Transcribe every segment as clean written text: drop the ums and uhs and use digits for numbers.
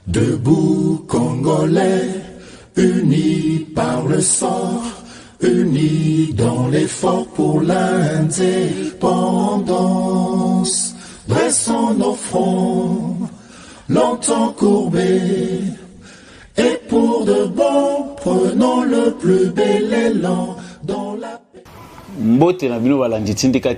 Debout Congolais, unis par le sort, unis dans l'effort pour l'indépendance. Dressons nos fronts, longtemps courbés, et pour de bon, prenons le plus bel élan dans la paix. Mbote na bino balandi tindika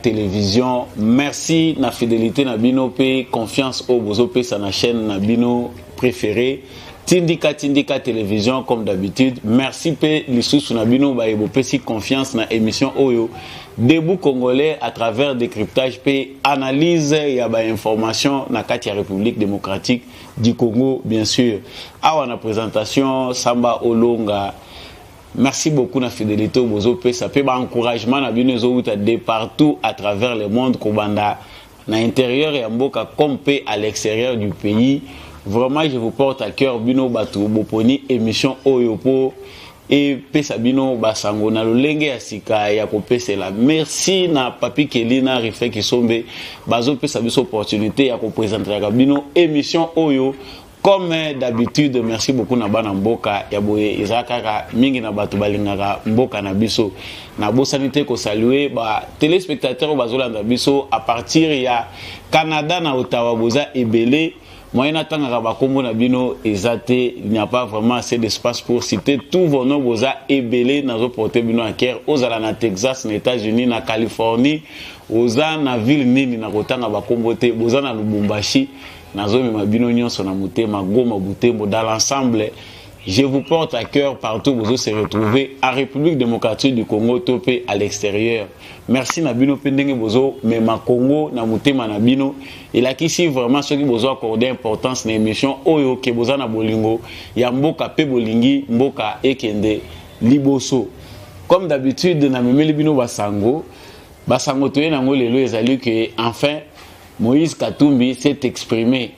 télévision. Merci na fidélité na bino pe confiance au bozo pe sa na chaîne na bino préféré. Tindika télévision comme d'habitude. Merci pe lisusu na bino ba ebo pe si confiance na émission Oyo. Debout Congolais à travers décryptage pe analyse ya ba information na kati ya République démocratique du Congo bien sûr. Awa na présentation Samba Olonga. Merci beaucoup na fidélité au bozo pe ça peut ba encouragement na bino zo de partout à travers le monde kobanda na intérieur ya mboka comme pe à l'extérieur du pays. Vraiment je vous porte à cœur bino batu boponi émission Oyo po et pe sabino basango na lolenge ya sika ya kopesela. Merci na Papi Kelina Rife Kisombe bazo pe sabiso opportunité ya ko présenter ka bino émission Oyo. Comme d'habitude, merci beaucoup na bana mboka ya boye izakaka mingi na batu balingaka mboka na biso. Na bo sanité ko saluer ba téléspectateurs bazolanda biso à partir ya Canada na Ottawa boza ebele moyena tangaka ba kombo na bino ezate, il n'y a pas vraiment assez d'espace pour citer tous vos noms boza ebele nazo porter bino à cœur ozala na Texas na États-Unis na Californie oza na ville nini na kotanga ba kombo te boza na Lubumbashi. Nazomi mabino nyonso na mutema Goma Butembo dans l'ensemble. Je vous porte à cœur partout où vous se retrouvez en République démocratique du Congo topé à l'extérieur. Merci Nabino Pendenge Bozo mais ma Congo na mutema Nabino il a ici vraiment ceux qui besoin accorder importance na émission Oyo ke boza na bolingo ya mboka pe bolingi mboka ekende liboso. Comme d'habitude na memeli bino basango toye nango lelo ezali que enfin Moïse Katumbi s'est exprimé.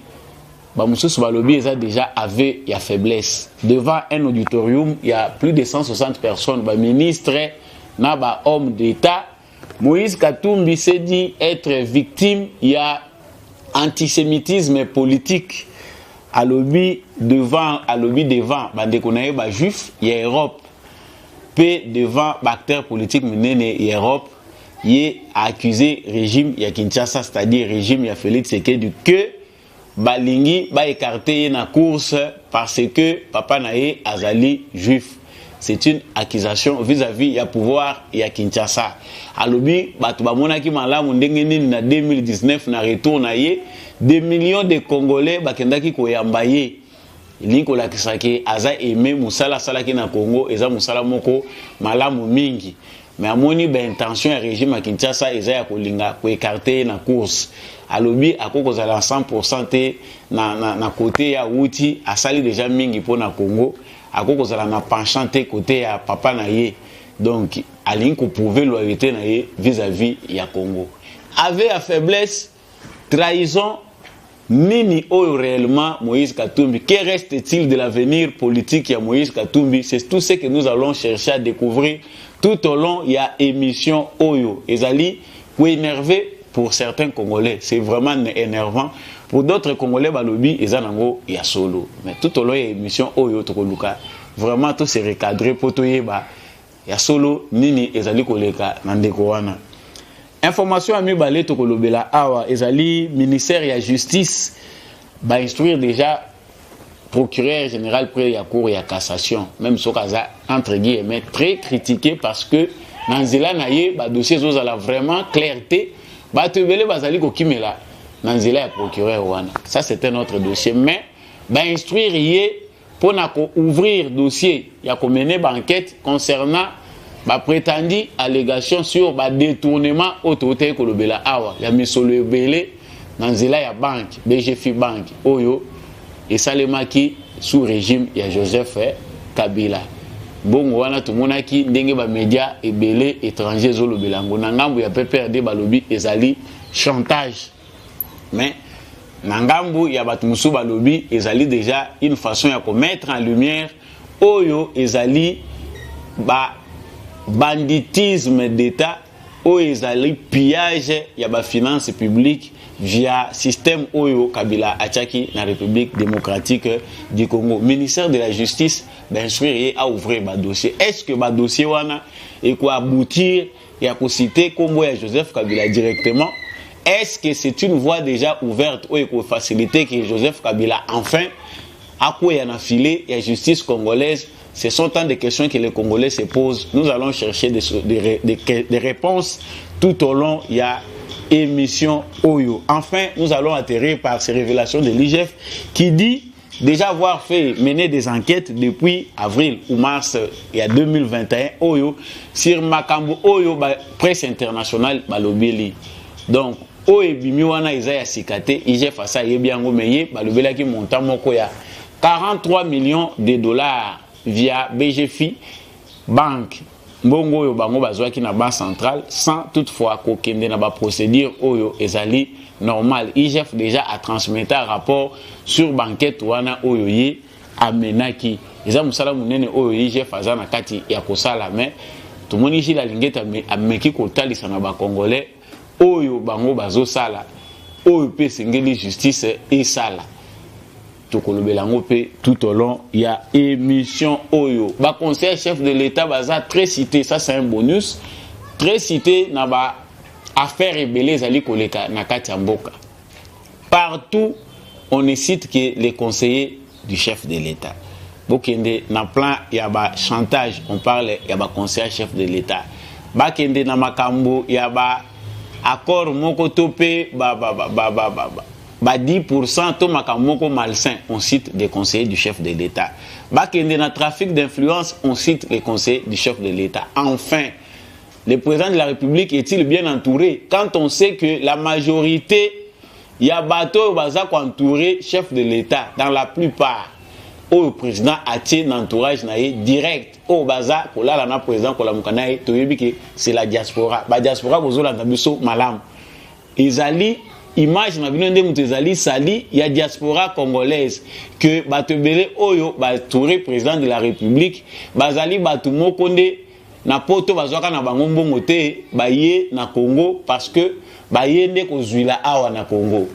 Bamoussous Balobi a déjà avait il y a faiblesse. Devant un auditorium, il y a plus de 160 personnes. Ba ministre, na ba homme d'État. Moïse Katumbi s'est dit être victime. Il y a antisémitisme politique. À lobby devant, bande konaye ba juif, il y a Europe. P devant acteur politique menene Europe. Il est accusé régime ya Kinshasa, c'est-à-dire régime ya Félix Tshisekedi que balingi ba écarté na course parce que papa nae azali juif. C'est une accusation vis-à-vis ya pouvoir ya Kinshasa. Alobi batu bamona ki malamu ndenge nini na 2019 na retour na ye des millions de Congolais bakendaki koyamba ye. Liko la kisake aza aimé musala salaki na Congo eza musala moko malamu mingi. Mais à mon intention un régime à Kinshasa ezaya kolinga ko écarter na course alobi akoko za la 100% na côté ya Outi asali déjà mingi pour na Congo akoko za na penchant côté ya papa na ye donc alingi ko prouver loyauté na ye vis-à-vis ya Congo avait à faiblesse trahison nini oyo réellement Moïse Katumbi. Que reste-t-il de l'avenir politique ya Moïse Katumbi? C'est tout ce que nous allons chercher à découvrir tout au long. Il y a émission Oyo ezali pour énerver pour certains Congolais, c'est vraiment énervant. Pour d'autres Congolais balobi ezanango ya solo, mais tout au long il y a émission Oyo tokoluka vraiment tout se recadrer pour toyeba ya solo nini ezali koleka na ndeko wana. Information ami balé tokolobela awa ezali ministère ya justice ba instruire déjà procureur général près la cour et la cassation, même ce cas entre guillemets très critiqué parce que Nanzela naye ba dossier zozala vraiment clarté ba tebele bazali ko kimela Nanzela ya procureur wana. Ça c'est un autre dossier mais ba instruire yé pour na ko ouvrir dossier ya ko mener ba enquête concernant ba prétendu allégation sur ba détournement autorité kolobela awa ya misolo ebele Nanzela ya banque BGF banque oyo et salemaki sous régime ya Joseph Kabila. Bongo wana tumonaki ndenge ba média ebele étranger zolo belango na ngambo ya PPRD balobi ezali chantage. Mais na ngambo ya batu musu balobi ezali déjà une façon ya mettre en lumière oyo ezali ba banditisme d'état oyo ezali pillage ya ba finance publique via système Oyo Kabila Achaki na République démocratique du Congo. Ministère de la Justice instruire à ouvrir un dossier. Est-ce que le dossier wana et quoi aboutir et à citer comme Joseph Kabila directement? Est-ce que c'est une voie déjà ouverte ou pour faciliter que Joseph Kabila enfin à quoi il y a filé la justice congolaise? Ce sont tant de questions que les Congolais se posent. Nous allons chercher des réponses tout au long de la émission Oyo. Enfin, nous allons atterrir par ces révélations de l'IGF qui dit déjà avoir mené des enquêtes depuis avril ou mars il y a 2021 Oyo sur Makambo Oyo presse internationale balobeli. Donc Oyo bimiwana Isaiah Sikate IGF a ça yebiango meye balobela ki montant moko ya 43 millions de dollars via BGFI banque mbongo oyo bango bazwaki na banque centrale sans toutefois kokende na ba procédure oyo ezali normal. IGF déjà a transmis un rapport sur banquette wana oyo ye amenaki eza musala munene oyo IGF aza na kati ya kosala mais tumoni ji la lingeta ameki kotalisa na ba congolais oyo bango bazo sala oyo pe sengeli justice et sala tout au long il y a émission Oyo. Ba conseiller chef de l'État baza très cité, ça c'est un bonus. Très cité na ba affaire rebelle zali koleka na kati ya mboka. Partout on ne cite que les conseillers du chef de l'État. Bokende na plan ya ba chantage, on parle ya ba conseiller chef de l'État. Ba kende na makambo ya ba accord moko topé ba 10% to makamoko malsain, on cite des conseillers du chef de l'État. Bakende na trafic d'influence, on cite les conseillers du chef de l'État. Enfin, le président de la République est-il bien entouré? Quand on sait que la majorité, il y a bateau baza entouré chef de l'État, dans la plupart, le président a un entourage direct. Au baza, le président c'est la diaspora. La diaspora, malam. Ils image na bino ndenge mutezali sali ya diaspora congolaise que batebele oyo touré président de la République bazali batu moko nde na poto bazwaka na bango mbongo te baye na Congo parce que baye nde kozwila awa na Congo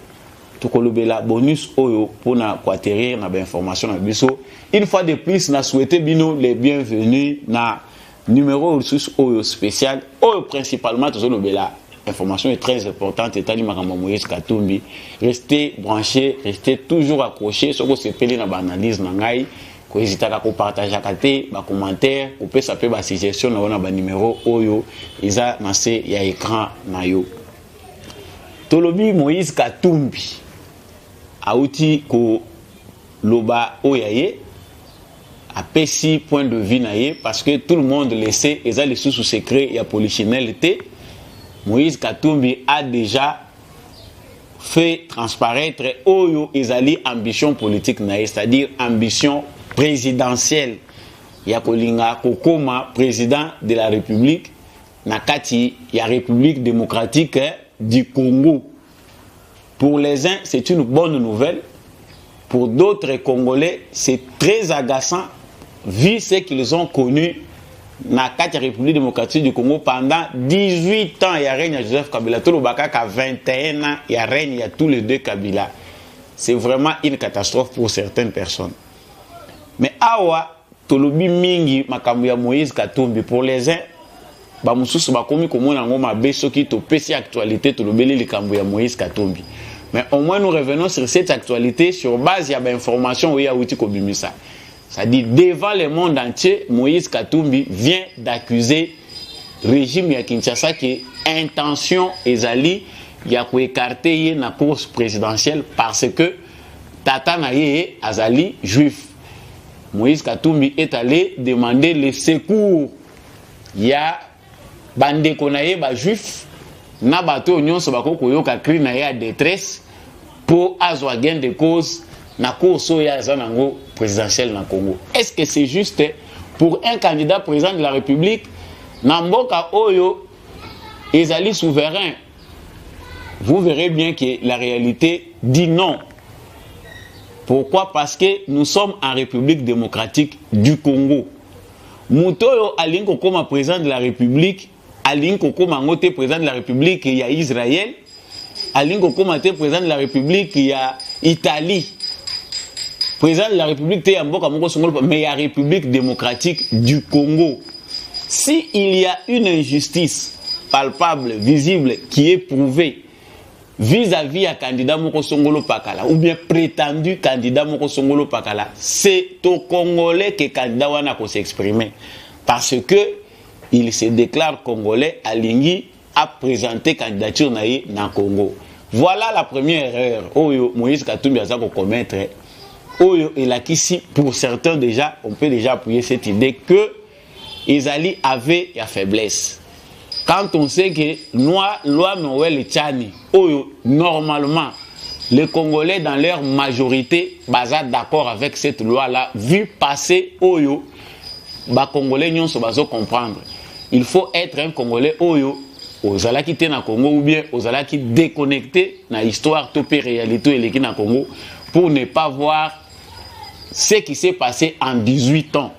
tukolobela bonus oyo pona quaterrir na ba information na biso une fois de plus na souhaiter bino les bienvenus na numéro ressources oyo spécial oyo principalement tozolobela. L'information est très importante. Moïse Katumbi. Restez branchés, restez toujours accrochés. Si vous avez une analyse, vous hésitez à partager, à commentaire, vous pouvez saper la suggestion dans le numéro Oyo. Ils ont lancé à l'écran. Tolobi Moïse Katumbi. Aouti ko loba oyaye. A pessi point de vue naye parce que tout le monde le sait. Ils ont les sous-secrets, il y a polichinalité. Moïse Katumbi a déjà fait transparaître Oyo Ezali ambition politique, c'est-à-dire ambition présidentielle. Yakolinga Kokoma, président de la République, Nakati, la République démocratique du Congo. Pour les uns, c'est une bonne nouvelle. Pour d'autres Congolais, c'est très agaçant, vu ce qu'ils ont connu na la République démocratique du Congo pendant 18 ans. Il y a règne à Joseph Kabila. Tout le Baka a 21 ans. Il y a règne, il y a tous les deux Kabila. C'est vraiment une catastrophe pour certaines personnes. Mais awa, tolobi mingi makambu Moïse Katumbi pour les uns, ba mususu ba komi komona ngoma beso ki to pesi actualité tolobeli likambu ya Moïse Katumbi. Mais au moins nous revenons sur cette actualité sur base ya ba information où il y a outi kobimisa. Ça dit devant le monde entier, Moïse Katumbi vient d'accuser le régime ya Kinshasa que intention ezali ya ko écarter na course présidentielle parce que tata na ye azali juif. Moïse Katumbi est allé demander le secours. Ya bande konaye ba juif na bato nyonso bakoko yoka cri na ya détresse pour azwa gain de cause na course ya zanango présidentielle na Congo. Est-ce que c'est juste pour un candidat président de la République na mboka oyo ezali souverain? Vous verrez bien que la réalité dit non. Pourquoi? Parce que nous sommes en République démocratique du Congo. Mutoyo alinko comme président de la République, alinko comme ngote président de la République il y a Israël, alingo commenter président de la République il y a Italie. Président de la République te mboka moko songolo mais il y a République démocratique du Congo. Si il y a une injustice palpable, visible qui est prouvée vis-à-vis à candidat moko songolo pakala ou bien prétendu candidat moko songolo pakala, c'est au Congolais que candidat wana ko s'exprimer parce que il se déclare congolais alingi a présenté candidature naïe na Congo. Voilà la première erreur oyo Moïse Katumbi a ko commettre. Oyo et là qu'ici pour certains déjà on peut déjà appuyer cette idée que Ezali avait la faiblesse. Quand on sait que loi Noël Tchani, normalement, les Congolais dans leur majorité, basent d'accord avec cette loi-là, vu passer, les Congolais n'ont pas comprendre. Il faut être un Congolais, aux ala qui na Congo ou bien aux ala qui déconnectés dans l'histoire, topé réalité et l'équipe na Congo, pour ne pas voir ce qui s'est passé en 18 ans.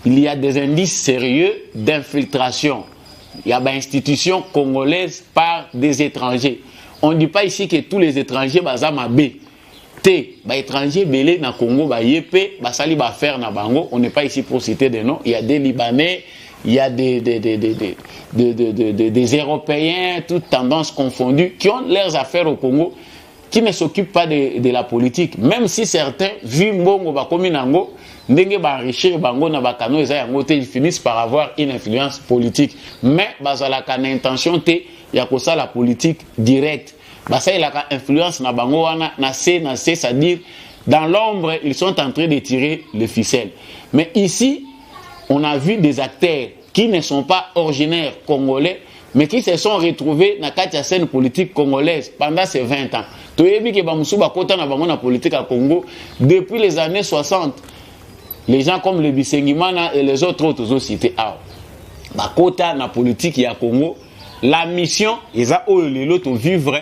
Il y a des indices sérieux d'infiltration. Il y a des institutions congolaises par des étrangers. On ne dit pas ici que tous les étrangers sont mabé. Les étrangers belé na Congo, yépé, sali ba faire na bango. On n'est pas ici pour citer des noms. Il y a des Libanais, il y a des Européens, toutes tendances confondues, qui ont leurs affaires au Congo, qui ne s'occupent pas de la politique. Même si certains, vu Mbongo bakomi nango, ndenge ba enrichir bango na bakano eza yango te, ils finissent par avoir une influence politique. Mais bazalaka na intention te ya kosa la politique directe. Basa ilaka influence na bango wana na c'est-à-dire dans l'ombre ils sont en train de tirer les ficelles. Mais ici on a vu des acteurs qui ne sont pas originaires congolais mais qui se sont retrouvés dans la scène politique congolaise pendant ces 20 ans. Toyebi ke ba musuba kota na bango na politique à Congo depuis les années 60. Les gens comme le Bisengimana et les autres cités. Bakota na politique ya Congo, la mission eza oyo lelo to vivre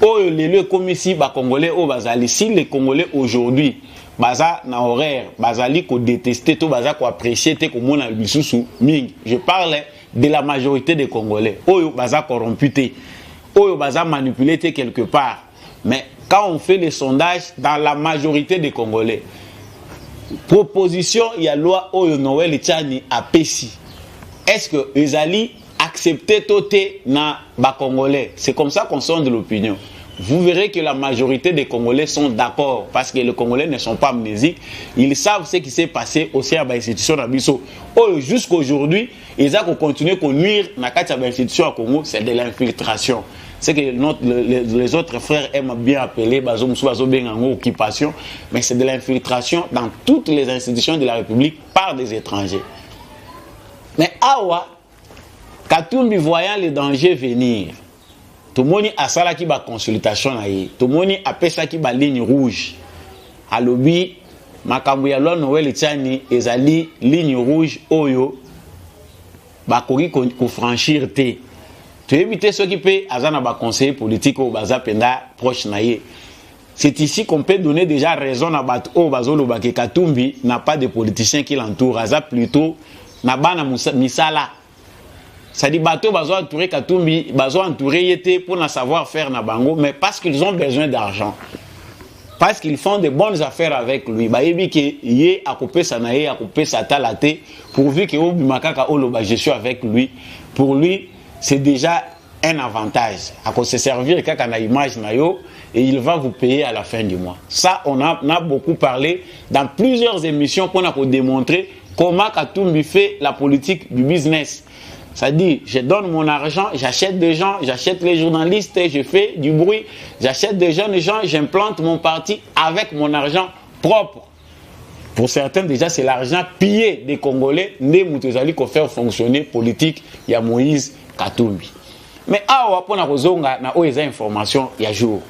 oyo lelo comme ici ba Congolais o bazali si les Congolais aujourd'hui baza na horaire bazali ko détester to baza ko apprécier te ko mona bisusu mingi. Je parle de la majorité des Congolais oyo baza corrompu te oyo baza manipulé te quelque part. Mais quand on fait les sondages dans la majorité des Congolais, proposition, il y a loi Oyo Noël Tchani à Pessi. Est-ce que Ezali acceptait toté na ba Congolais? C'est comme ça qu'on sonde l'opinion. Vous verrez que la majorité des Congolais sont d'accord parce que les Congolais ne sont pas amnésiques. Ils savent ce qui s'est passé au sein de l'institution d'Abisso. Jusqu'à aujourd'hui, ils ont continué à nuire dans l'institution à Congo, c'est de l'infiltration. C'est que les autres frères aiment bien appeler occupation, mais c'est de l'infiltration dans toutes les institutions de la République par des étrangers. Mais Awa, Katumbi voyant les dangers venir, tout le monde a ça qui va consultation, tout le monde a fait ça qui va ligne rouge. À l'objet, Makambu ya loi Noël Tchani, ezali ligne rouge oyo, bakori ko franchir te. Tu évites ceux qui peuvent avoir conseiller politique ou bazapenda proche naïe. C'est ici qu'on peut donner déjà raison à Bato Bazolo Bake Katumbi n'a pas de politiciens qui l'entourent. Aza plutôt n'a pas de misala. Ça dit Bato Bazo entouré Katumbi, Bazo entouré yete pour na savoir faire na bango, mais parce qu'ils ont besoin d'argent. Parce qu'ils font de bonnes affaires avec lui. Bayebi que yé a coupé sa naïe, a coupé sa talate, pourvu que Obimakaka Oloba je suis avec lui. Pour lui, c'est déjà un avantage. À cause de se servir quand on a image et il va vous payer à la fin du mois. Ça, on a beaucoup parlé dans plusieurs émissions pour nous démontrer comment Katumbi fait la politique du business. Ça dit, je donne mon argent, j'achète des gens, j'achète les journalistes, je fais du bruit, j'achète des jeunes gens, j'implante mon parti avec mon argent propre. Pour certains, déjà, c'est l'argent pillé des Congolais, né Moutezali qu'on fait fonctionner politique, il y a Moïse Katumbi. Mais awa pona kozonga na oeza information ya jour.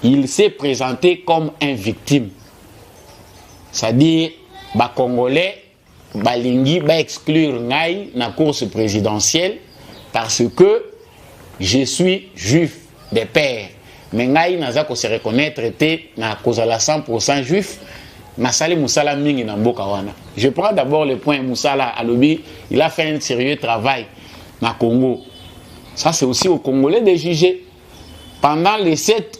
Il s'est présenté comme un victime. C'est-à-dire ba Congolais balingi ba exclure ngai na course présidentielle parce que je suis juif de père. Mais ngai naza ko se reconnaître té na kozala 100% juif. Nasali Moussala mingi na mboka wana. Je prends d'abord le point Moussala Alobi, il a fait un sérieux travail na Congo. Ça c'est aussi aux Congolais de juger. pendant les 7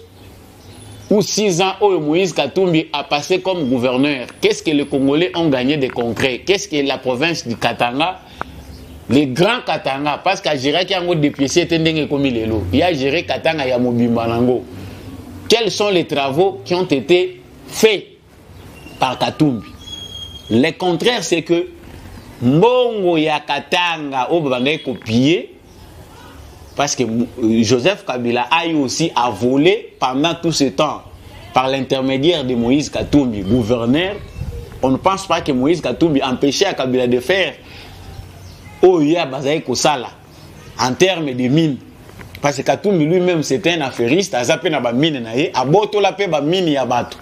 ou 6 ans où Moïse Katumbi a passé comme gouverneur, qu'est-ce que les Congolais ont gagné de concret? Qu'est-ce que la province du Katanga, les grands Katanga, parce qu'à gérer qui a des pièces, il y a géré Katanga, il y a Mobimbalango. Quels sont les travaux qui ont été faits par Katumbi? Le contraire, c'est que Mbongo ya Katanga au Bangay copié, parce que Joseph Kabila a eu aussi à voler pendant tout ce temps par l'intermédiaire de Moïse Katumbi, gouverneur. On ne pense pas que Moïse Katumbi empêchait à Kabila de faire Oya Bazaï Kosala en termes de mines. Parce que Katumbi lui-même c'était un affairiste, a zappé na ba mine na ye, a boto la pe ba mine ya bato.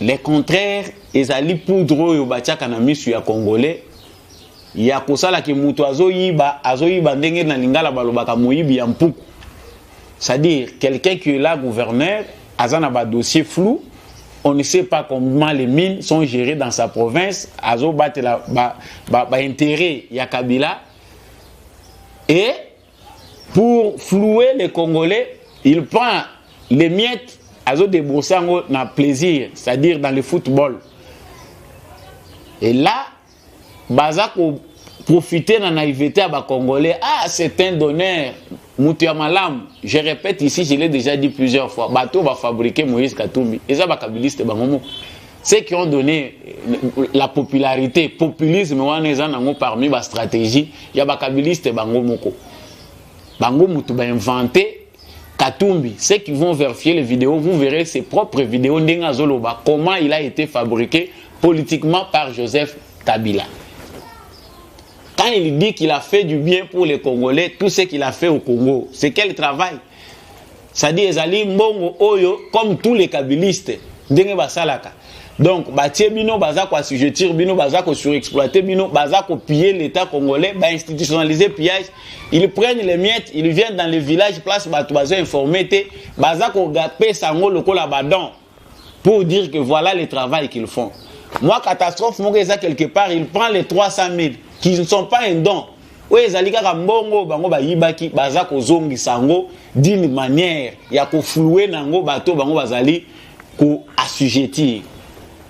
Le contraire, ils allaient poudre yo batiaka na misu ya Congolais. Ya kosala ki mutu azoyiba ndenge na lingala balobaka moyibi ya mpuku. C'est-à-dire quelqu'un qui est là gouverneur, azana ba dossier flou, on ne sait pas comment les mines sont gérées dans sa province, azo bate la ba intérêt ya Kabila. Et pour flouer les Congolais, il prend les miettes azo débrousser na plaisir, c'est-à-dire dans le football. Et là, Bazako profiter de la naïveté à Congolais. Ah, c'est un donneur. Moutia Malam, je répète ici, je l'ai déjà dit plusieurs fois. Bateau va fabriquer Moïse Katumbi. Et ça, Kabiliste Bangomo. Ceux qui ont donné la popularité, populisme, parmi la stratégie, il y a Kabiliste Bangomoko. Bangomo, tu vas inventer Katumbi. Ceux qui vont vérifier les vidéos, vous verrez ses propres vidéos. Comment il a été fabriqué politiquement par Joseph Kabila. Quand il dit qu'il a fait du bien pour les Congolais, tout ce qu'il a fait au Congo, c'est quel travail? C'est-à-dire, Ezali Mbongo Oyo, comme tous les kabilistes, Denge Basalaka. Donc, Batie Bino, Bazako assujettir Bino, Bazako surexploiter Bino, Bazako piller l'État congolais, institutionnaliser pillage. Ils prennent les miettes, ils viennent dans les villages, place Batouazo informé, Bazako gapé Sango Loko Labadon, pour dire que voilà le travail qu'ils font. Moi, catastrophe, mon gars, quelque part, il prend les 300 000 qui ne sont pas un don. Oui, Zalika Mbongo, Bango Bayibaki, Bazako Zongi Sango, d'une manière, il y a qu'au flouer Nango, Bato, Bango Bazali, qu'au assujettir.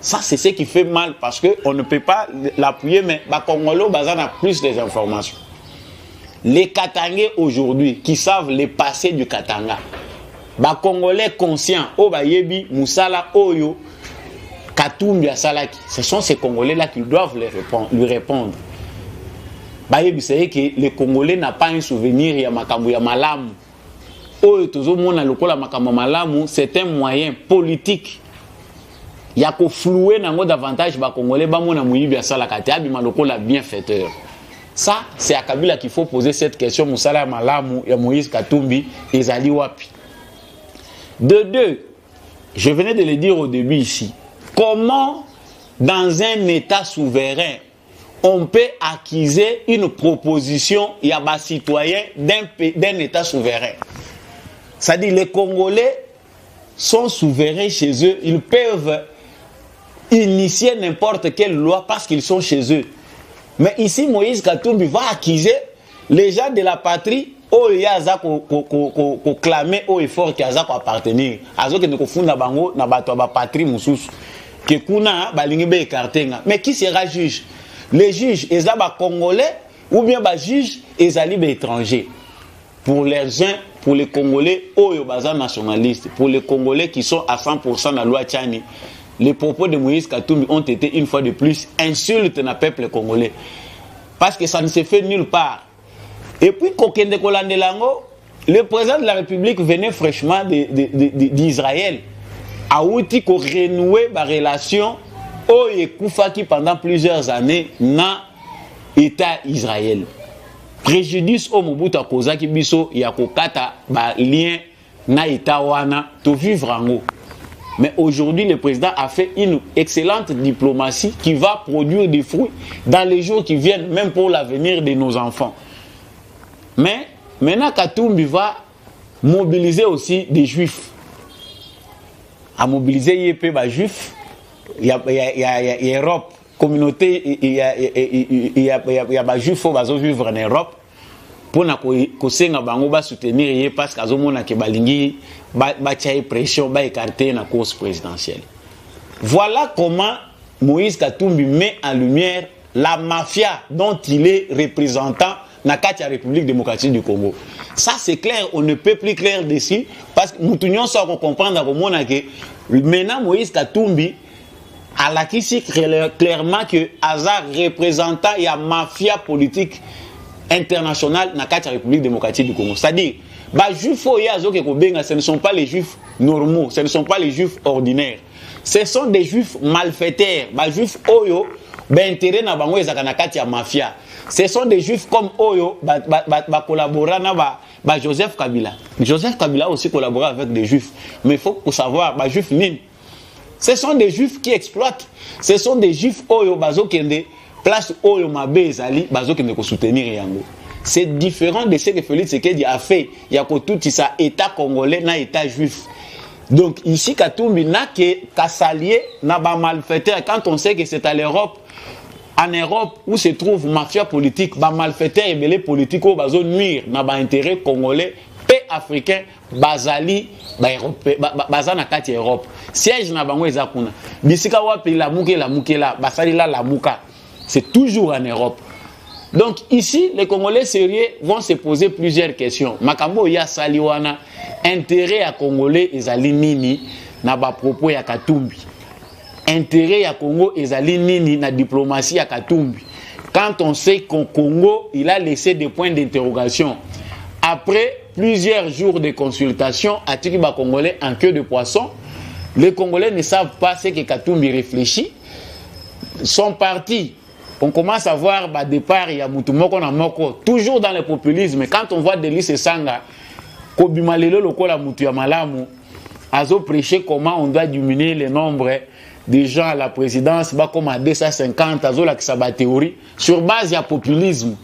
Ça, c'est ce qui fait mal parce qu'on ne peut pas l'appuyer, mais Bakongolo Bazan a plus des informations. Les Katangais aujourd'hui, qui savent les passés du Katanga, Bakongolais conscients, Obayebi, Moussala, Oyo, Katumbi Salaki, ce sont ces Congolais-là qui doivent lui répondre. Bayebi, c'est que les Congolais n'ont pas un souvenir, il y a Makambu ya Malamu. Oyo tozo mona lokola Makambu Malamu, c'est un moyen politique. Il y a qu'au flouer nango davantage ba Congolais ba mona muyibi ya Salaka te abima lokola bienfaiteur. Ça, c'est à Kabila qu'il faut poser cette question. Moussala Malamu ya Moïse Katumbi ezali wapi. De deux, je venais de le dire au début ici. Comment, dans un État souverain, on peut acquiser une proposition il y a des citoyens d'un État souverain? C'est-à-dire les Congolais sont souverains chez eux, ils peuvent initier n'importe quelle loi parce qu'ils sont chez eux. Mais ici, Moïse Katumbi va acquiser les gens de la patrie. Oh, il y a ça qu'on clame au effort qui a ça pour appartenir. Azo que nous fondons bango na bato ba patrie mususu. Que kuna balingi be écarté. Mais qui sera juge? Les juges, ils sont congolais ou bien les juges, ils sont étrangers. Pour les uns, pour les Congolais, oh, nationalistes, pour les Congolais qui sont à 100% dans la loi Tchani, les propos de Moïse Katumbi ont été une fois de plus insultes dans le peuple congolais. Parce que ça ne se fait nulle part. Et puis, le président de la République venait fraîchement d'Israël. A outi ko renouer la relation au Koufaki pendant plusieurs années dans l'État Israël. Préjudice au Mobutu Kozaki biso ya kokata ba lien na État wana to vivre en haut. Mais aujourd'hui, le président a fait une excellente diplomatie qui va produire des fruits dans les jours qui viennent, même pour l'avenir de nos enfants. Mais maintenant, Katumbi va mobiliser aussi des juifs. À mobiliser les juifs, il y a Europe, communauté, il y a des juifs qui vont vivre en Europe. pour na ko senga bango ba soutenir parce qu'azomona ke balingi ba tia pression ba écarter na course présidentielle. Voilà comment Moïse Katumbi met en lumière la mafia dont il est représentant dans la République démocratique du Congo. Ça c'est clair, on ne peut plus clair dessus parce que nous tenions ça à comprendre que maintenant Moïse Katumbi a l'acquis clairement que Hazard représentant la mafia politique internationale dans la République démocratique du Congo. C'est-à-dire, les juifs ce ne sont pas les juifs normaux, ce ne sont pas les juifs ordinaires. Ce sont des juifs malfaiteurs, les juifs oyo, intérêt na bango ezaka na kati ya mafia. Ce sont des juifs comme oyo, collaborer na Joseph Kabila. Joseph Kabila aussi collaboré avec des juifs, mais il faut savoir, les juifs nini. Ce sont des juifs qui exploitent. Ce sont des juifs oyo bazo kende place oyo mabe ezali bazo kende ko soutenir yango. C'est différent de ce que Félix Tshisekedi a fait. Il y a tout ça état congolais na état juif. Donc ici Katumbi n'a qu'à s'allier na ba malfaiteur quand on sait que c'est à l'Europe. En Europe où se trouve mafia politique, ba malfaiteur et belé politique au bazo nuire na ba intérêt congolais, paix africain, bazali ba européen, bazana kati Europe. Siège na bango ezakuna. Bisika wapi la mukela, basali la muka. C'est toujours en Europe. Donc ici, les Congolais sérieux vont se poser plusieurs questions. Makambo ya saliwana, intérêt à Congolais ezali nini na ba propos ya Katumbi. Intérêt à Congo ezali nini na diplomatie ya Katumbi. Quand on sait qu'au Congo, il a laissé des points d'interrogation. Après plusieurs jours de consultation à Tikiba Congolais en queue de poisson, les Congolais ne savent pas ce que Katumbi réfléchit. Son parti, on commence à voir départ, il y a Moutoumoko na Moko, toujours dans le populisme. Quand on voit Delis Sanga, Kobimalelo Lokola Moutou Yamalamu, Azo prêcher comment on doit diminuer le nombre de gens à la présidence, comme à 250, Azo la sa théorie, sur base du populisme.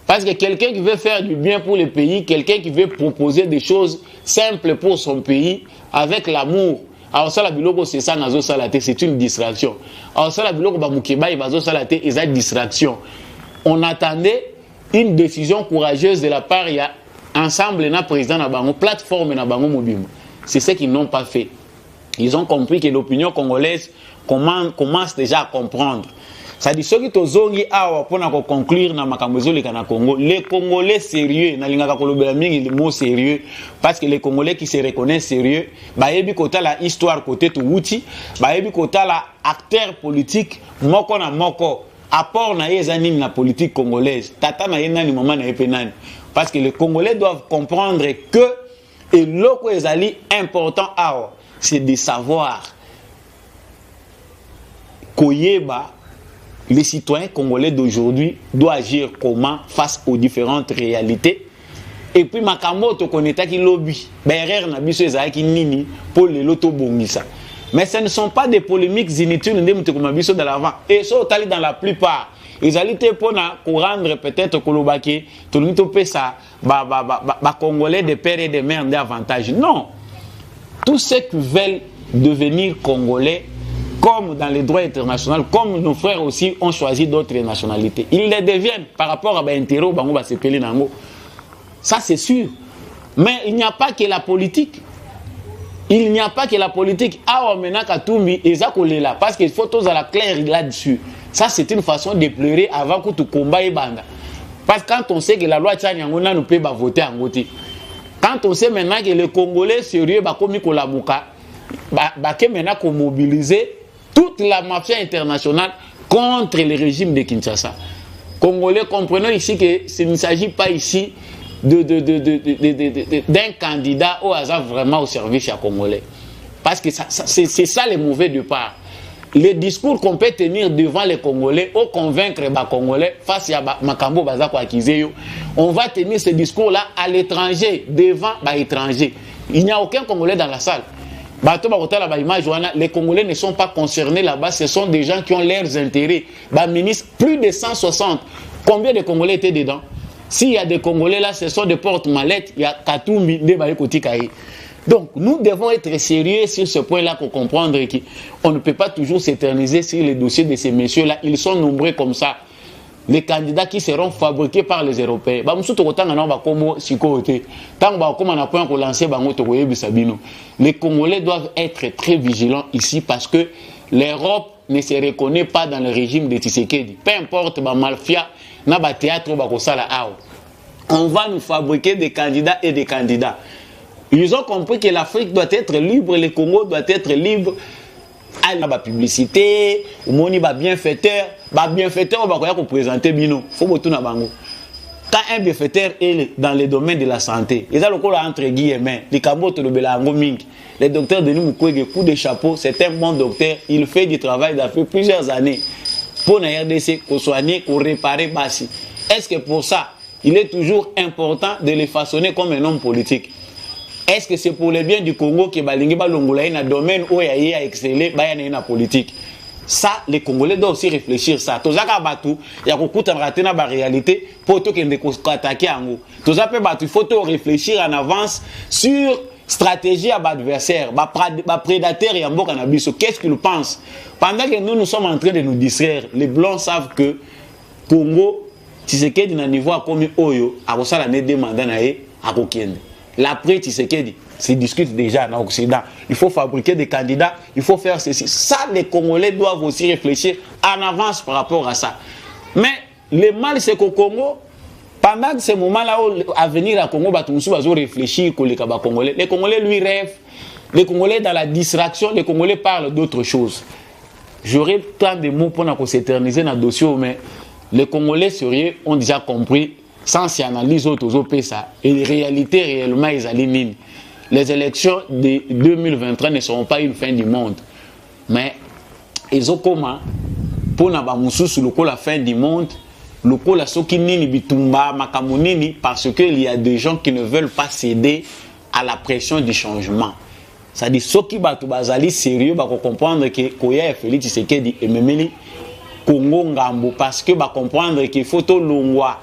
Parce que quelqu'un qui veut faire du bien pour le pays, quelqu'un qui veut proposer des choses simples pour son pays, avec l'amour, alors ça la biloko c'est ça nazo salate, c'est une distraction. Alors ça la biloko ba mukeba et bazo salate et ça distraction. On attendait une décision courageuse de la part il y a ensemble na président na bango plateforme na bango mobimba. C'est ce qu'ils n'ont pas fait. Ils ont compris que l'opinion congolaise commence déjà à comprendre. Ça dit ceux qui tozongi awa pour conclure na makambo ezoleka na Congo, les Congolais sérieux na lingaka kolobela mingi le mot sérieux parce que les Congolais qui se reconnaissent sérieux ba yebi kota la histoire côté to wuti ba yebi kota la acteur politique moko na moko apport na yezani na politique congolaise tata na yena ni maman na epenani parce que les Congolais doivent comprendre que et loko ezali important awa c'est de savoir koyeba les citoyens congolais d'aujourd'hui doivent agir comment face aux différentes réalités. Et puis, makambo to koneta ki lobby, berrer na biso ezaki nini pour le loto bongisa. Mais ce ne sont pas des polémiques inutiles ndem to komabiso de l'avant. Et ça tali dans la plupart. Ils allaient pour rendre peut-être kolobaki, tout le monde pesa ba congolais de père et de mère davantage. Non. Tous ceux qui veulent devenir congolais comme dans les droits internationaux, comme nos frères aussi ont choisi d'autres nationalités. Ils les deviennent par rapport à l'intérêt bango va se peler nango. Ça c'est sûr. Mais il n'y a pas que la politique. Il n'y a pas que la politique. Ah, maintenant Katumbi ezakolela parce qu'il faut tous à la claire là-dessus. Ça c'est une façon de pleurer avant que tu combat et banda. Parce que quand on sait que la loi Tchanyango ne peut pas voter en côté. Quand on sait maintenant que les Congolais sérieux ba komi kolamuka ba ke maintenant ko mobiliser toute la mafia internationale contre le régime de Kinshasa. Congolais, comprenons ici que ce ne s'agit pas ici d'un candidat au hasard vraiment au service à Congolais. Parce que c'est ça le mauvais départ. Les discours qu'on peut tenir devant les Congolais, ou convaincre les Congolais face à Makambo Bazako Akizeyo, on va tenir ce discours-là à l'étranger, devant l'étranger. Il n'y a aucun Congolais dans la salle. Les Congolais ne sont pas concernés là-bas, ce sont des gens qui ont leurs intérêts. Ministre, plus de 160. Combien de Congolais étaient dedans? S'il y a des Congolais là, ce sont des porte-mallettes, il y a Katumbi, Kotikaï. Donc nous devons être sérieux sur ce point-là pour comprendre qu'on ne peut pas toujours s'éterniser sur les dossiers de ces messieurs-là. Ils sont nombreux comme ça. les candidats qui seront fabriqués par les Européens. Les Congolais doivent être très vigilants ici parce que l'Europe ne se reconnaît pas dans le régime de Tshisekedi. Peu importe, mafia, théâtre, on va nous fabriquer des candidats et des candidats. Ils ont compris que l'Afrique doit être libre, le Congo doit être libre. La publicité, moni ba bienfaiteur, on va présenter bino. Faut boto na bango. Quand un bienfaiteur est dans le domaine de la santé, ils ont le col entre guillemets, les kaboto de belango mingi. Le docteur Denis Mukwege, coup de chapeau, c'est un bon docteur, il fait du travail depuis plusieurs années pour la RDC, pour soigner, pour réparer Bassi. Est-ce que pour ça, il est toujours important de les façonner comme un homme politique? Est-ce que c'est pour le bien du Congo que Balingi Balongolaï dans le domaine où il a excellé dans la politique? Ça, les Congolais doivent aussi réfléchir ça. Tozaka Batou, il y a beaucoup de raté dans la réalité pour tout qu'il ne attaquer en haut. Tozaka Batou, il faut réfléchir en avance sur stratégie à l'adversaire, prédateur et en bas cannabis. Qu'est-ce qu'ils pensent? Pendant que nous sommes en train de nous distraire, les Blancs savent que Congo, Tshisekedi na niveau à comme Oyo, à ça la demande à Kokiende. L'après Tshisekedi se discute déjà dans l'Occident. Il faut fabriquer des candidats, il faut faire ceci. Ça, les Congolais doivent aussi réfléchir en avance par rapport à ça. Mais le mal, c'est qu'au Congo, pendant ce moment-là, à venir à Congo, ils vont réfléchir que les Congolais. Les Congolais, lui, rêvent. Les Congolais, dans la distraction, les Congolais parlent d'autres choses. J'aurais tant de mots pour s'éterniser dans le dossier, mais les Congolais sérieux ont déjà compris, sans s'y analyser autour de ça, et les réalités réellement, ils allaient. Les élections de 2023 ne seront pas une fin du monde. Mais ils ont comment pour la fin du monde, parce qu'il y a des gens qui ne veulent pas céder à la pression du changement. C'est-à-dire ceux qui sont sérieux pour comprendre que Koya et Félix Tshisekedi et Memeli Congo Ngambo, parce que comprendre qu'il faut tout l'ongwa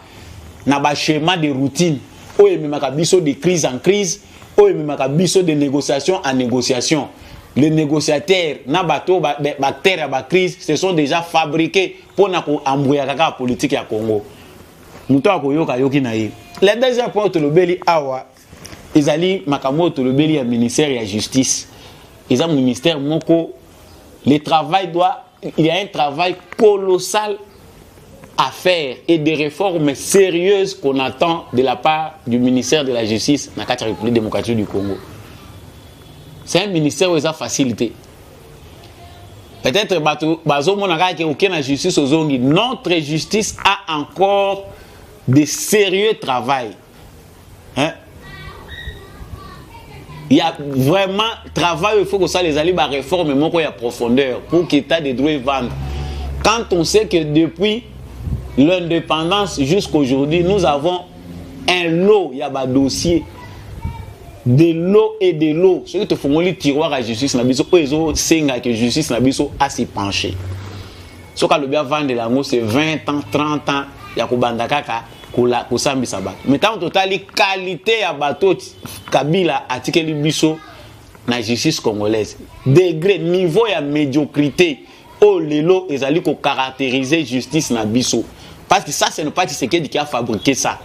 na ba schéma de routine où il y a de crise en crise, où il y a de négociation en négociation. Les négociateurs na bateau bactéries à crise se sont déjà fabriqués pour embrouiller la politique à Congo. Le deuxième point de l'obéli awa, ils allaient makamoto l'obéli à ministère et à justice. Ils ont un ministère moko. Le travail doit, il y a un travail colossal à faire et des réformes sérieuses qu'on attend de la part du ministère de la Justice dans la République démocratique du Congo. C'est un ministère où ils ont facilité. Peut-être que la justice notre justice a encore de sérieux travail. Hein? Il y a vraiment travail, il faut que ça les allie à réformer, mais il y a profondeur pour qu'il y ait des droits vendre. Quand on sait que depuis l'indépendance jusqu'aujourd'hui, nous avons un lot, il y a un dossier, de l'eau et de l'eau. Ceux qui font le tiroir à justice, ils ont que justice a s'y penché. Ce que le bien vendre la c'est 20 ans, 30 ans, il y a mais tant total qualité à bateau Kabila a tiqué le biso na justice congolaise. Degré niveau ya médiocrité oh lelo ezali ko caractériser justice na biso. Parce que ça ce n'est pas Tshisekedi qui a fabriqué ça.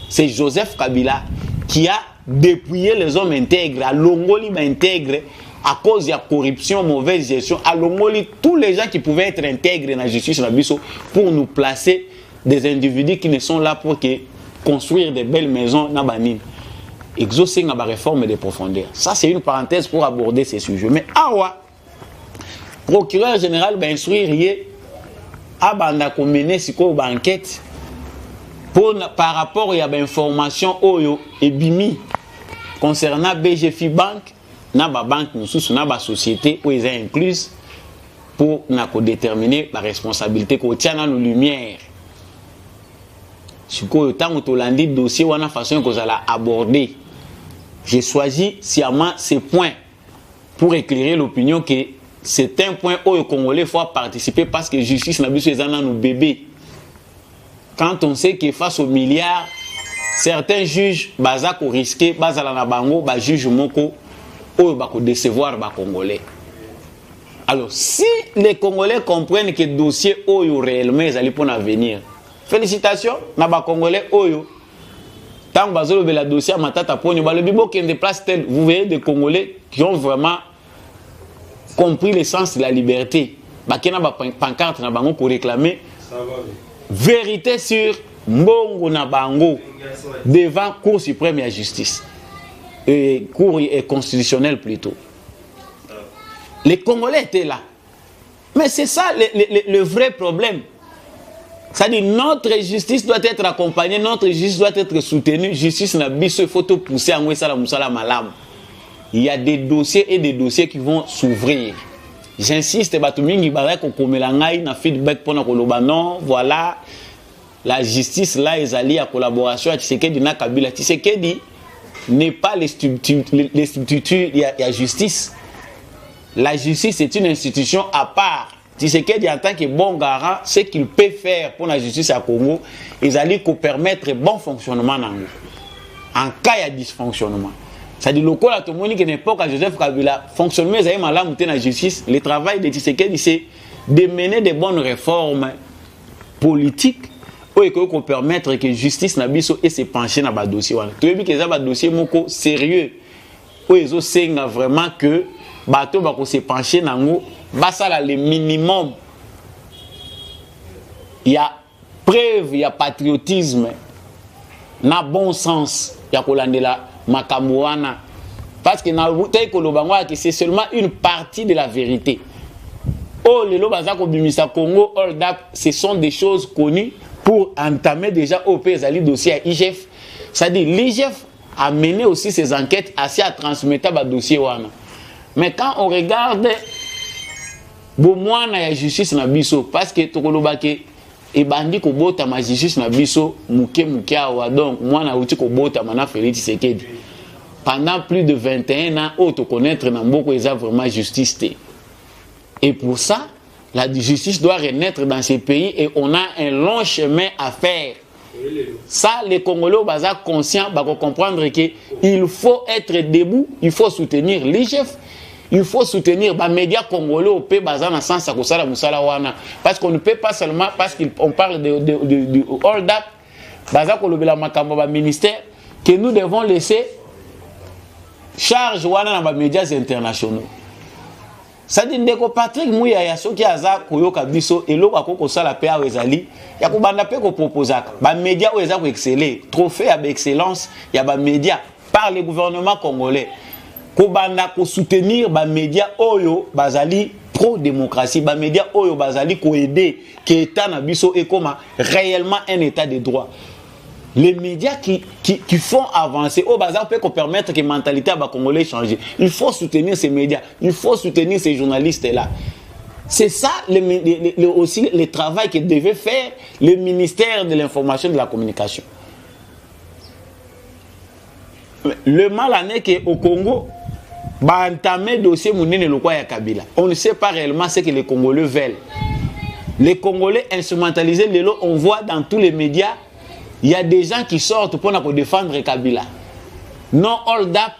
C'est Joseph Kabila qui a dépouillé les hommes intègres, à Longoli intègre à cause de la corruption, mauvaise gestion, à Longoli tous les gens qui pouvaient être intègres dans la justice na biso pour nous placer des individus qui ne sont là pour construire des belles maisons dans Banine. Exaucer la réforme des profondeurs. Ça, c'est une parenthèse pour aborder ces sujets. Mais awa, procureur général va instruire à banda mener siko enquête par rapport à l'information oyo et bimi concernant BGFI Bank, na ba banque nous na ba société où ils sont inclus pour déterminer la responsabilité qu'on tient dans nos lumières. Si vous avez un dossier ou une façon que vous allez aborder, j'ai choisi sciemment ces points pour éclairer l'opinion que c'est un point où les Congolais faut participer parce que la justice n'a pas dans nos bébés. Quand on sait que face aux milliards, certains juges ont risqué, juge moko ou décevoir les Congolais. Alors, si les Congolais comprennent que le dossier est réellement pour l'avenir, félicitations na ba Congolais oyo. Tant bazolo be la dossier matata poni ba le bibo qui est place tel, vous voyez des Congolais qui ont vraiment compris l'essence de la liberté. Ba kena ba pancarte na bango pour réclamer vérité sur mbongo na bango devant Cour suprême de la justice. Cour constitutionnelle plutôt. Les Congolais étaient là. Mais c'est ça le vrai problème. C'est-à-dire notre justice doit être accompagnée, notre justice doit être soutenue. Justice n'a biso, il faut tout pousser en Ouessala Moussala Malam. Il y a des dossiers et des dossiers qui vont s'ouvrir. J'insiste, Batumingi Barek au Komelangaï, na feedback pour non, voilà. La justice là, ils allient à collaboration avec Tshisekedi na Kabila. Tshisekedi n'est pas les substituts, il y a justice. La justice est une institution à part. Tshisekedi en tant que bon garant, ce qu'il peut faire pour la justice à Congo, ils allaient permettre bon fonctionnement en cas de dysfonctionnement. C'est-à-dire le cas tout le monde qui n'est pas à Joseph Kabila fonctionnement ils allaient mal la justice. Le travail de Tshisekedi c'est de mener des bonnes réformes politiques pour permettre que la justice n'a et se pencher dans le dossier. Tu vois que c'est un dossier sérieux. Ils ont vraiment que bateau va se pencher dans le minimum. Il y a preuve, il y a patriotisme, il y a bon sens, il y a kolandela makamouana. Parce que c'est seulement une partie de la vérité. Oh, les Lobazako Bimisa Congo, ce sont des choses connues pour entamer déjà au pays dossier à IGF. C'est-à-dire l'IGF a mené aussi ses enquêtes assez à transmettre le dossier. Mais quand on regarde, bon, moi, il y a justice na biso parce que Tokolobake et bandi ko bota ma justice na biso muke awa donc moi na uti ko bota mana Félix Tshisekedi. Pendant plus de 21 ans, auto connaître na mboko eza vraiment justice. Et pour ça, la justice doit renaître dans ces pays et on a un long chemin à faire. Ça, les Congolais sont conscients, ils vont comprendre qu'il faut être debout, il faut soutenir l'IGF, il faut soutenir les médias congolais au pays dans le sens de parce qu'on ne peut pas seulement, parce qu'on parle du hold-up, le ministère, que nous devons laisser charge dans les médias internationaux. Ça dit que Patrick Mouya ya soki aza koyoka biso eloko akoko sala pe awezali ya ko banda pe ko proposaka ba média o eza ko exceller trophée ya excellence ya ba média par le gouvernement congolais ko banda ko soutenir ba média oyo bazali pro démocratie ba média oyo bazali ko aider que état na biso et comme réellement un état de droit. Les médias qui font avancer, au bazar peut permettre que la mentalité des Congolais change. Il faut soutenir ces médias, il faut soutenir ces journalistes-là. C'est ça aussi le travail que devait faire le ministère de l'Information et de la Communication. Le mal en est qu'au Congo, bah entamer dossier mounine le quoi ya Kabila. On ne sait pas réellement ce que les Congolais veulent. Les Congolais instrumentalisés, on voit dans tous les médias. Il y a des gens qui sortent pour défendre Kabila. Non, hold up,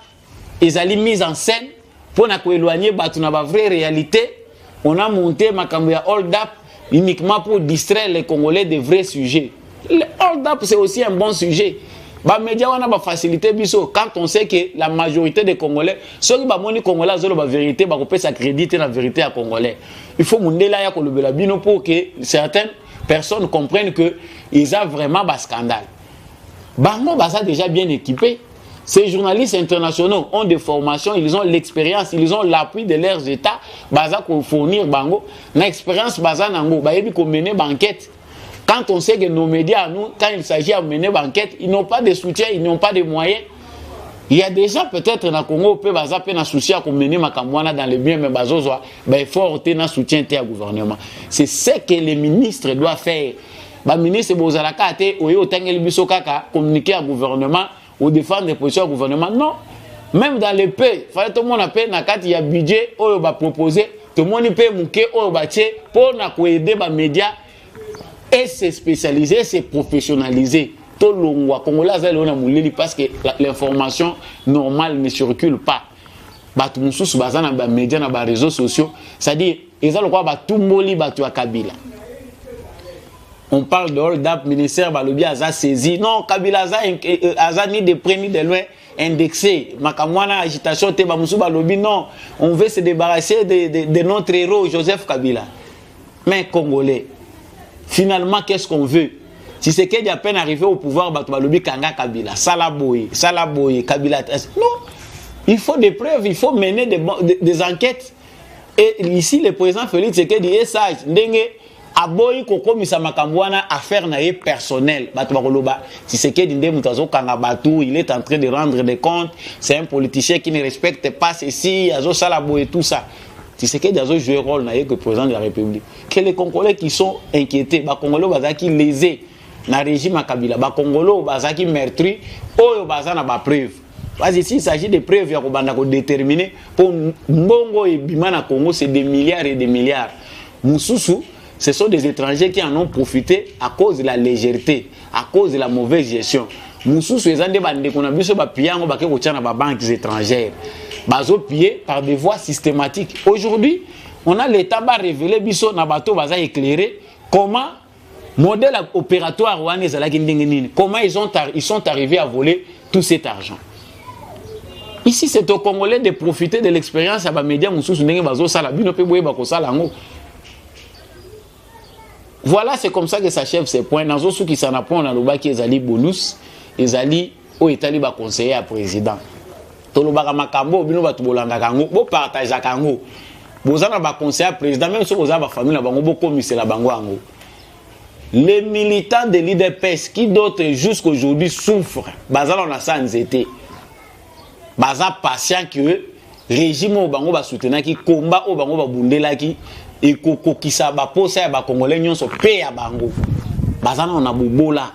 ils ont mis en scène pour éloigner la vraie réalité. On a monté Makambia hold up uniquement pour distraire les Congolais des vrais sujets. Le hold up, c'est aussi un bon sujet. Les médias ont facilité quand on sait que la majorité des Congolais, ceux qui ont Congolais ont la vérité, ils peuvent s'accréditer la vérité à Congolais. Il faut pour que certaines personnes comprennent qu'ils ont vraiment un scandale. Bango Baza déjà bien équipé. Ces journalistes internationaux ont des formations, ils ont l'expérience, ils ont l'appui de leurs États. Baza pour fournir Bango. L'expérience Baza Nango, Bayebi qu'on mène enquête. Quand on sait que nos médias, nous, quand il s'agit de mener enquête, ils n'ont pas de soutien, ils n'ont pas de moyens. Il y a des gens peut-être dans le Congo qui peuvent souci à mener Makamwana dans le bien, mais il faut obtenir un soutien au gouvernement. C'est ce que les ministres doivent faire. Les ministres doivent communiquer au gouvernement ou défendre les positions au gouvernement. Non. Même dans les pays, tout le monde il y a un budget qui va proposer, tout le monde peut pour aider les médias et se spécialiser, se professionnaliser. Parce que l'information normale ne circule pas. Dans les médias, dans les réseaux sociaux, c'est-à-dire, ils ont tout moli à Kabila. On parle de hold-up, ministère Balobi Aza saisi. Non, Kabila Aza ni de près ni de loin indexé. Makamwana agitation te Bamoussou Balobi. Non, on veut se débarrasser de notre héros Joseph Kabila. Mais Congolais, finalement, qu'est-ce qu'on veut? Si c'est qu'il y a peine arrivé au pouvoir, Balobi Kanga Kabila, Salaboye, Kabila. Non, il faut des preuves, il faut mener des enquêtes. Et ici, le président Félix Tshisekedi est sage. Ndenge aboyi kokomisa makambwana affaire naie personnelle. Tshisekedi nde mutazo kanga batu, il est en train de rendre des comptes. C'est un politicien qui ne respecte pas ceci, azo Salaboye tout ça. Tshisekedi azo jouer rôle naie que président de la République. Que les Congolais qui sont inquiétés, ba Congolais bazaki lésés na régime à Kabila, ba Congolais bazaki meurtri, oyo bazana ba preuve. Parce que s'il s'agit de preuves à déterminer pour Mbongo et Bimana Congo, c'est des milliards et des milliards. Moussoussou, ce sont des étrangers qui en ont profité à cause de la légèreté, à cause de la mauvaise gestion. Moussoussou, ils ont des bandes qu'on a vu sur les banques étrangères. Bazo pillé par des voies systématiques. Aujourd'hui, on a l'État va révéler biso na bateau va éclairer comment modèle opératoire comment ils sont arrivés à voler tout cet argent. Ici, c'est aux Congolais de profiter de l'expérience à médias Voilà, c'est comme ça que s'achève ces points. Dans ceux qui s'en apprennent dans le bas qui est bonus, ils allaient au État conseiller à président. Tolobaka makambo bino batu bolanda kango bo partage kango. Bozana ba conseiller à président même si vous avez famille na bango bo commissaire la bango ango. Les militants de l'IDPS qui d'autres jusqu'aujourd'hui souffrent, bazala on a ça nzete. Baza patient que régime au bango ba soutenir qui combat au bango ba bundela qui et koko qui sa ba posa ba congolais nyonso pe ya bango. Bazana on a bobola.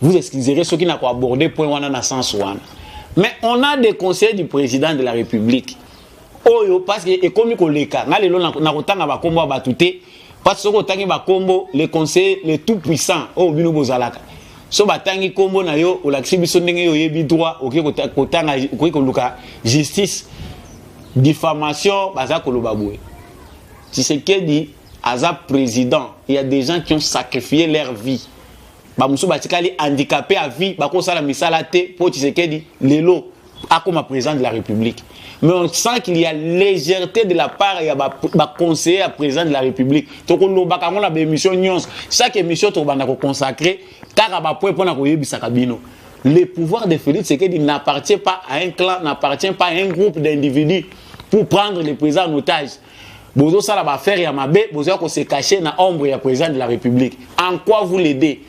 Vous excuserez ceux qui n'a pas abordé point wana na sens wana. Mais on a des conseillers du président de la République. Oyo parce que et comme ko leka na lelo na kotanga ba kombo ba tuté parce que kotangi ba kombo les conseillers les tout puissants o bino bozalaka. So batangi kombo na yo olakisi biso ndenge yo yebi droit oké kotanga oké koluka justice diffamation baza koloba boye. Tshisekedi aza président, il y a des gens qui ont sacrifié leur vie. Bamoussou batikali handicapé à vie bako sala misala te pour Tshisekedi lelo a comme président de la République. Mais on sent qu'il y a légèreté de la part il y a ba conseiller à président de la République. To ko lobaka ngona ba émission nyons chaque émission to banda ko consacrer car ba point pona ko yebisa kabino. Le pouvoir de Félix Tshisekedi n'appartient pas à un clan, n'appartient pas à un groupe d'individus pour prendre le président en otage. Bozo sala ba faire ya mabe bozo ko se cacher na ombre ya président de la République. En quoi vous l'aidez?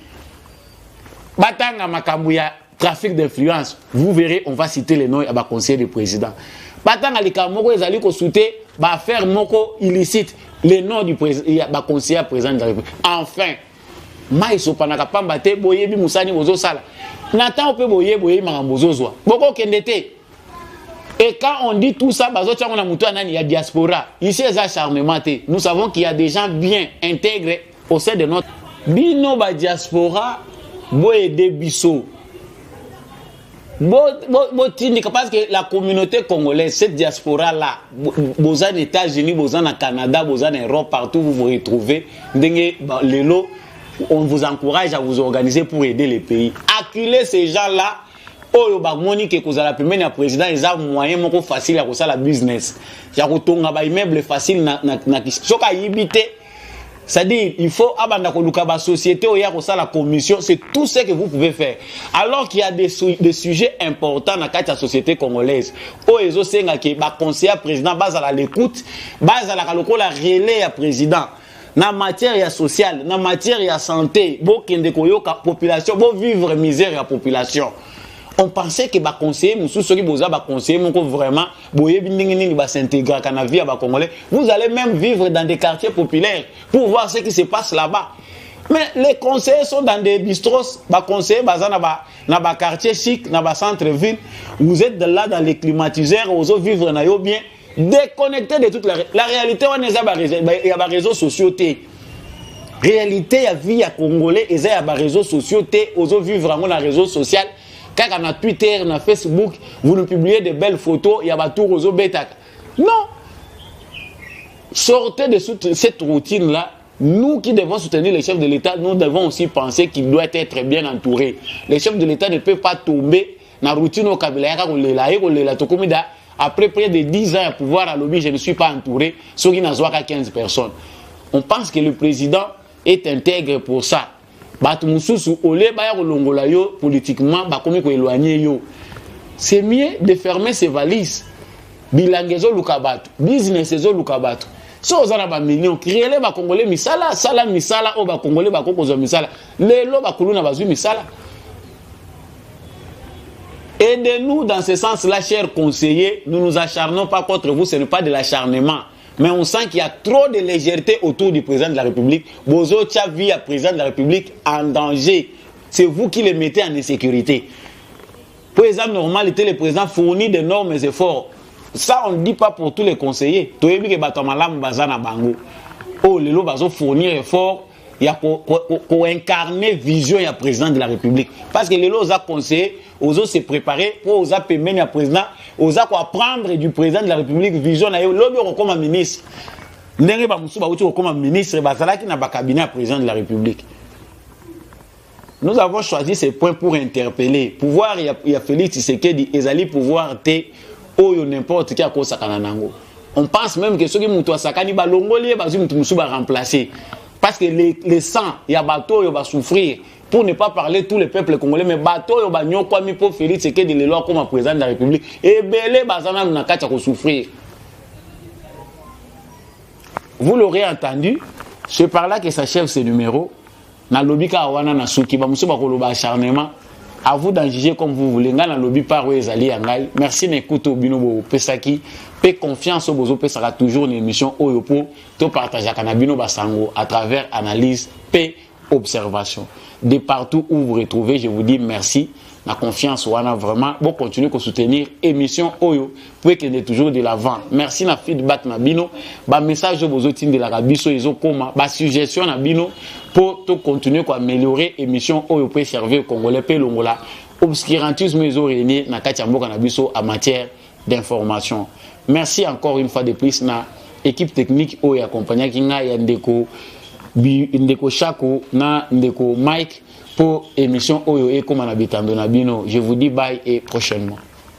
Batanga Makambuya, trafic d'influence, vous verrez, on va citer les noms à conseiller du président. Batanga Likamoko, ils allaient consulter, faire moko illicite, les noms du conseiller président de la République. Enfin, Maïso Panakapambate, Boyebi Moussani Bozo Sala. Nathan peut boyer Marambozo Zoa. Boko Kendete. Et quand on dit tout ça, il y a diaspora. Ici, il y a charmement. Nous savons qu'il y a des gens bien intégrés au sein de notre Bino diaspora. Boye de biso. Parce que la communauté congolaise, cette diaspora-là, vous en États-Unis, vous en Canada, vous en Europe, partout vous vous retrouvez. On vous encourage à vous organiser pour aider les pays. Acculer ces gens-là, oh, Monique, que vous avez le président, ils ont moyen facile à faire la business. Il y a un immeuble facile. C'est-à-dire, il faut abandonner la société, la commission, c'est tout ce que vous pouvez faire. Alors qu'il y a des sujets importants dans la société congolaise. Oh, ils ont conseiller président, base à l'écoute, base à la relais à président. Dans matière sociale, dans matière santé, population, vivre misère la population. On pensait que les conseillers, vraiment, vous allez même vivre dans des quartiers populaires pour voir ce qui se passe là-bas. Mais les conseillers sont dans des bistros, les conseillers dans des quartiers chics, dans des centres-villes. Vous êtes là dans les climatiseurs, vous allez vivre bien, déconnectés de toute la réalité. Il y a des réseaux sociaux. Réalité, il y a vie à Congolais, il y a des réseaux sociaux, vous allez vivre dans les réseaux sociaux. Quand on a Twitter, on a Facebook, vous nous publiez de belles photos, il y a tout réseau bêta. Non. Sortez de cette routine-là Nous qui devons soutenir les chefs de l'État, nous devons aussi penser qu'il doit être bien entouré. Les chefs de l'État ne peuvent pas tomber dans la routine au Kabila. Après près de 10 ans à pouvoir à lobby, je ne suis pas entouré, ce qui n'a qu'à 15 personnes. On pense que le président est intègre pour ça. Politiquement, c'est mieux de fermer ses valises. Bilangezo lukabatu, business ezo lukabatu. So ozana ba million, créer ba congolais misala, sala misala o ba congolais ba kokozo misala. Lelo ba kuluna bazui misala. Aidez-nous dans ce sens-là, chers conseillers. Nous nous acharnons pas contre vous, ce n'est pas de l'acharnement. Mais on sent qu'il y a trop de légèreté autour du président de la République. Bozo Tchavi, le président de la République, en danger. C'est vous qui le mettez en insécurité. Pour exemple, normal, le président fournit d'énormes efforts. Ça, on ne dit pas pour tous les conseillers. Tu as vu que Batamalam Bazana Bango. Oh, les lots fournir effort. Il y a pour incarner vision, il y a président de la République. Parce que les lots ont conseillé, aux autres se préparer pour aux appeler à président, aux autres apprendre du président de la République vision. L'autre comme un ministre. N'engé pas Moussouba comme un ministre, Bazala qui n'a pas cabinet à président de la République. Nous avons choisi ces points pour interpeller. Pouvoir, il y a Félix Tshisekedi, Ezali pouvoir te, ou n'importe qui a cause Sakananango. On pense même que ceux qui moutoua Sakani, Balongoli, Moussouba remplacer. Parce que les sangs, il y a bateau, il va souffrir. Pour ne pas parler tous les peuples congolais, mais bateau, il va n'y avoir pour Félix Tshisekedi les lois comme président de la République. Et belé, Bazana, n'a qu'à souffrir. Vous l'aurez entendu, c'est par là que s'achève ce numéro. Na lobby ka wana na suki ba muso ba koloba acharnement. À vous d'en juger comme vous voulez. Nga na lobby par ezali yangai. Merci n'écoute binobo pesaki. Paix confiance au bozo pesaka toujours une émission oyopo to partager kanabino basango à travers analyse, paix, observation. De partout où vous retrouvez, je vous dis merci. La confiance wana vraiment bon continuer à soutenir émission Oyo pour qu'elle ait toujours de l'avant. Merci na feedback na bino, ba message bozo tin de la rabiso izo koma, ba suggestion na bino pour tout continuer à améliorer émission Oyo pour servir congolais pe longola obscurantisme izo régner na kati ya mboka na biso en matière d'information. Merci encore une fois de plus na équipe technique Oyo accompagné kinga ya ndeko Chako na ndeko Mike pour émission Oyo et comme on habite en Donabino. Je vous dis bye et prochainement.